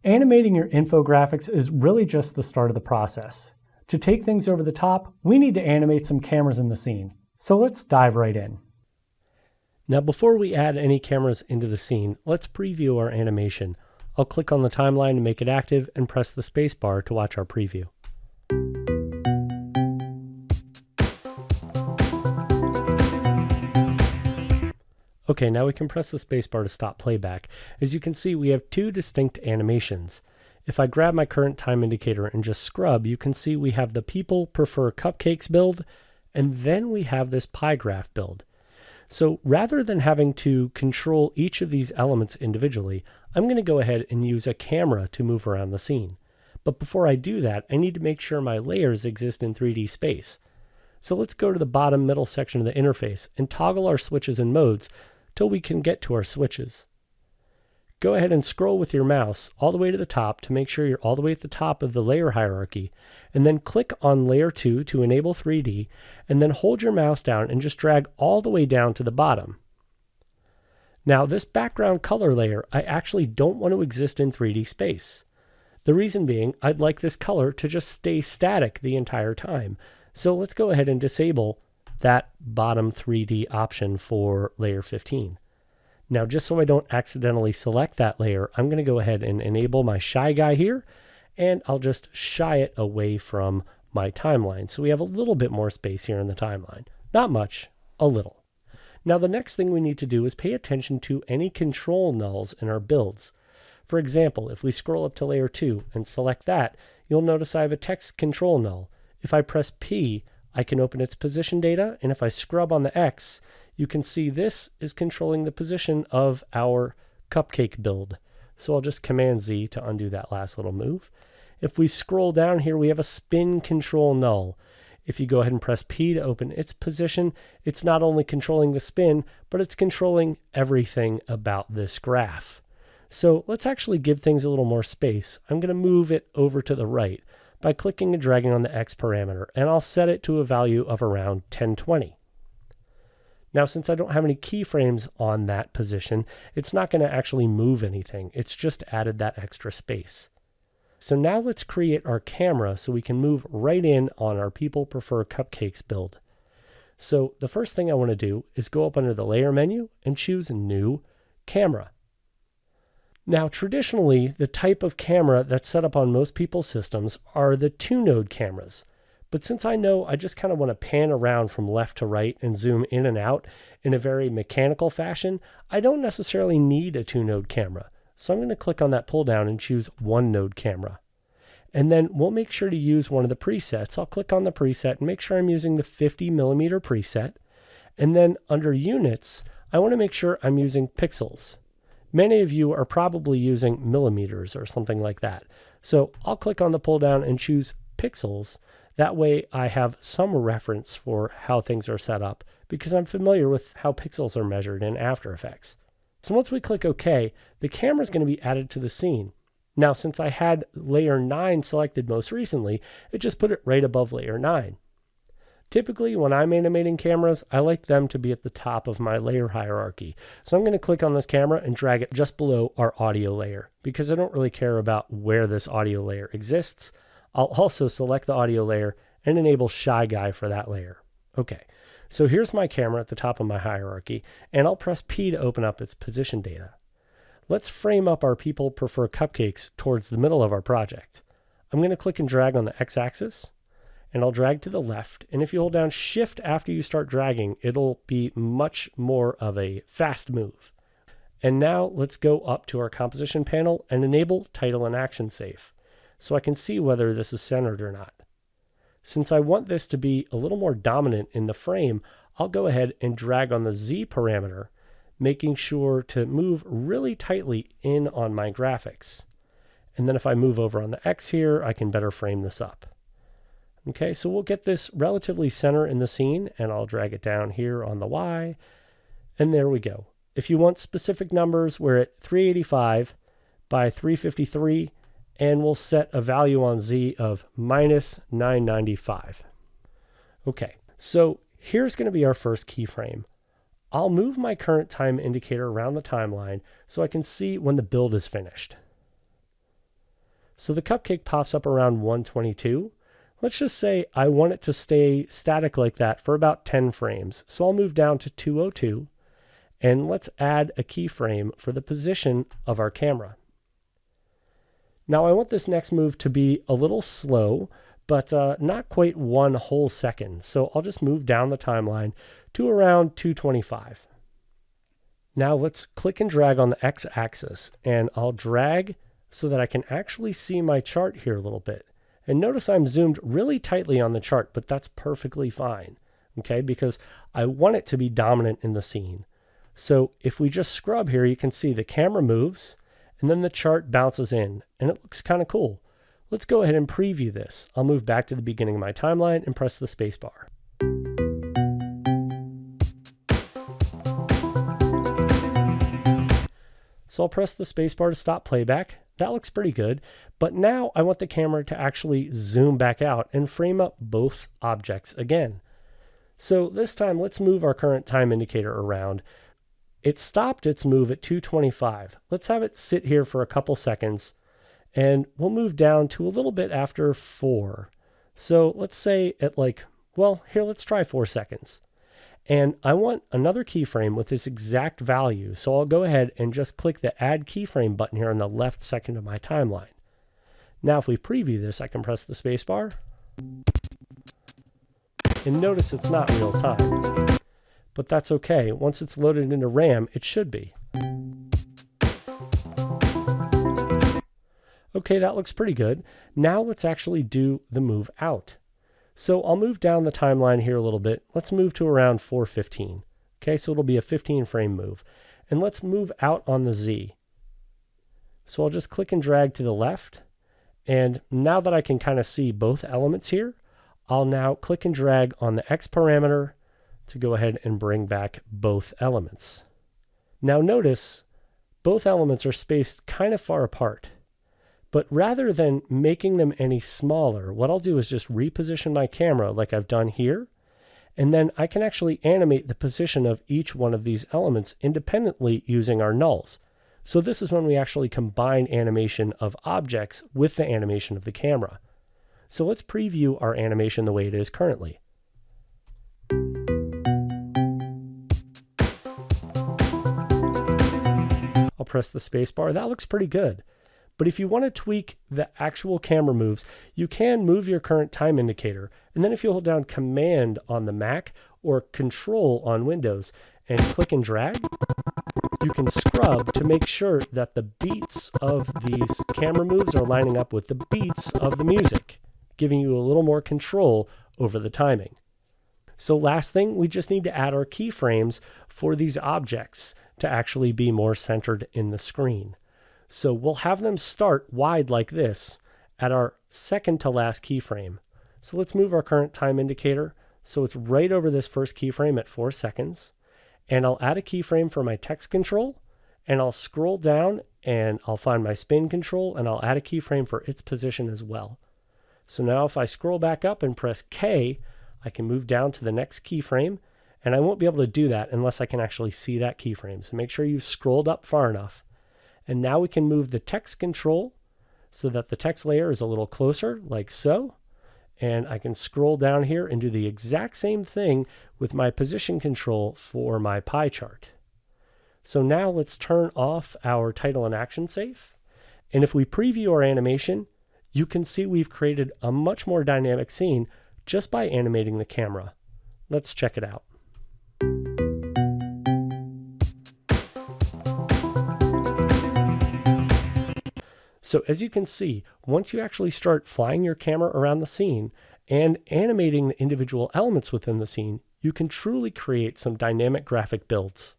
Animating your infographics is really just the start of the process. To take things over the top, we need to animate some cameras in the scene. So let's dive right in. Now before we add any cameras into the scene, let's preview our animation. I'll click on the timeline to make it active and press the spacebar to watch our preview. Okay, now we can press the spacebar to stop playback. As you can see, we have two distinct animations. If I grab my current time indicator and just scrub, you can see we have the people prefer cupcakes build, and then we have this pie graph build. So rather than having to control each of these elements individually, I'm going to go ahead and use a camera to move around the scene. But before I do that, I need to make sure my layers exist in 3D space. So let's go to the bottom middle section of the interface and toggle our switches and modes till we can get to our switches. Go ahead and scroll with your mouse all the way to the top to make sure you're all the way at the top of the layer hierarchy, and then click on layer 2 to enable 3D, and then hold your mouse down and just drag all the way down to the bottom. Now this background color layer, I actually don't want to exist in 3D space. The reason being, I'd like this color to just stay static the entire time. So let's go ahead and disable that bottom 3D option for layer 15. Now, just so I don't accidentally select that layer, I'm going to go ahead and enable my shy guy here, and I'll just shy it away from my timeline. So we have a little bit more space here in the timeline. Not much, a little. Now, the next thing we need to do is pay attention to any control nulls in our builds. For example, if we scroll up to layer 2 and select that, you'll notice I have a text control null. If I press P, I can open its position data, and if I scrub on the X, you can see this is controlling the position of our cupcake build. So I'll just Command Z to undo that last little move. If we scroll down here, we have a spin control null. If you go ahead and press P to open its position, it's not only controlling the spin, but it's controlling everything about this graph. So let's actually give things a little more space. I'm going to move it over to the right by clicking and dragging on the X parameter, and I'll set it to a value of around 1020. Now, since I don't have any keyframes on that position, it's not going to actually move anything. It's just added that extra space. So now let's create our camera so we can move right in on our people prefer cupcakes build. So the first thing I want to do is go up under the layer menu and choose new camera. Now, traditionally, the type of camera that's set up on most people's systems are the 2-node cameras. But since I know I just kind of want to pan around from left to right and zoom in and out in a very mechanical fashion, I don't necessarily need a 2-node camera. So I'm going to click on that pull down and choose 1-node camera. And then we'll make sure to use one of the presets. I'll click on the preset and make sure I'm using the 50mm preset. And then under units, I want to make sure I'm using pixels. Many of you are probably using millimeters or something like that. So I'll click on the pull down and choose pixels. That way I have some reference for how things are set up because I'm familiar with how pixels are measured in After Effects. So once we click OK, the camera is going to be added to the scene. Now, since I had layer 9 selected most recently, it just put it right above layer 9. Typically, when I'm animating cameras, I like them to be at the top of my layer hierarchy. So I'm going to click on this camera and drag it just below our audio layer because I don't really care about where this audio layer exists. I'll also select the audio layer and enable Shy Guy for that layer. Okay, so here's my camera at the top of my hierarchy, and I'll press P to open up its position data. Let's frame up our people prefer cupcakes towards the middle of our project. I'm going to click and drag on the X-axis, and I'll drag to the left, and if you hold down Shift after you start dragging, it'll be much more of a fast move. And now let's go up to our composition panel and enable Title and Action Safe, so I can see whether this is centered or not. Since I want this to be a little more dominant in the frame, I'll go ahead and drag on the Z parameter, making sure to move really tightly in on my graphics. And then if I move over on the X here, I can better frame this up. Okay, so we'll get this relatively center in the scene, and I'll drag it down here on the Y, and there we go. If you want specific numbers, we're at 385 by 353, and we'll set a value on Z of minus 995. Okay, so here's going to be our first keyframe. I'll move my current time indicator around the timeline so I can see when the build is finished. So the cupcake pops up around 122. Let's just say I want it to stay static like that for about 10 frames. So I'll move down to 202 and let's add a keyframe for the position of our camera. Now I want this next move to be a little slow, but not quite 1 whole second. So I'll just move down the timeline to around 225. Now let's click and drag on the x-axis, and I'll drag so that I can actually see my chart here a little bit. And notice I'm zoomed really tightly on the chart, but that's perfectly fine, okay? Because I want it to be dominant in the scene. So if we just scrub here, you can see the camera moves, and then the chart bounces in, and it looks kind of cool. Let's go ahead and preview this. I'll move back to the beginning of my timeline and press the space bar. So I'll press the spacebar to stop playback. That looks pretty good, but now I want the camera to actually zoom back out and frame up both objects again. So this time, let's move our current time indicator around. It stopped its move at 225. Let's have it sit here for a couple seconds, and we'll move down to a little bit after 4. So let's say at let's try 4 seconds. And I want another keyframe with this exact value, so I'll go ahead and just click the Add Keyframe button here on the left section of my timeline. Now if we preview this, I can press the spacebar, and notice it's not real time. But that's okay. Once it's loaded into RAM, it should be. Okay, that looks pretty good. Now let's actually do the move out. So I'll move down the timeline here a little bit. Let's move to around 415. Okay, so it'll be a 15 frame move. And let's move out on the Z. So I'll just click and drag to the left. And now that I can kind of see both elements here, I'll now click and drag on the X parameter to go ahead and bring back both elements. Now notice both elements are spaced kind of far apart. But rather than making them any smaller, what I'll do is just reposition my camera like I've done here, and then I can actually animate the position of each one of these elements independently using our nulls. So this is when we actually combine animation of objects with the animation of the camera. So let's preview our animation the way it is currently. I'll press the spacebar. That looks pretty good. But if you want to tweak the actual camera moves, you can move your current time indicator. And then if you hold down Command on the Mac or Control on Windows and click and drag, you can scrub to make sure that the beats of these camera moves are lining up with the beats of the music, giving you a little more control over the timing. So last thing, we just need to add our keyframes for these objects to actually be more centered in the screen. So we'll have them start wide like this at our second to last keyframe. So let's move our current time indicator so it's right over this first keyframe at 4 seconds. And I'll add a keyframe for my text control, and I'll scroll down and I'll find my spin control and I'll add a keyframe for its position as well. So now if I scroll back up and press K, I can move down to the next keyframe, and I won't be able to do that unless I can actually see that keyframe. So make sure you've scrolled up far enough. And now we can move the text control so that the text layer is a little closer, like so. And I can scroll down here and do the exact same thing with my position control for my pie chart. So now let's turn off our title and action safe. And if we preview our animation, you can see we've created a much more dynamic scene just by animating the camera. Let's check it out. So as you can see, once you actually start flying your camera around the scene and animating the individual elements within the scene, you can truly create some dynamic graphic builds.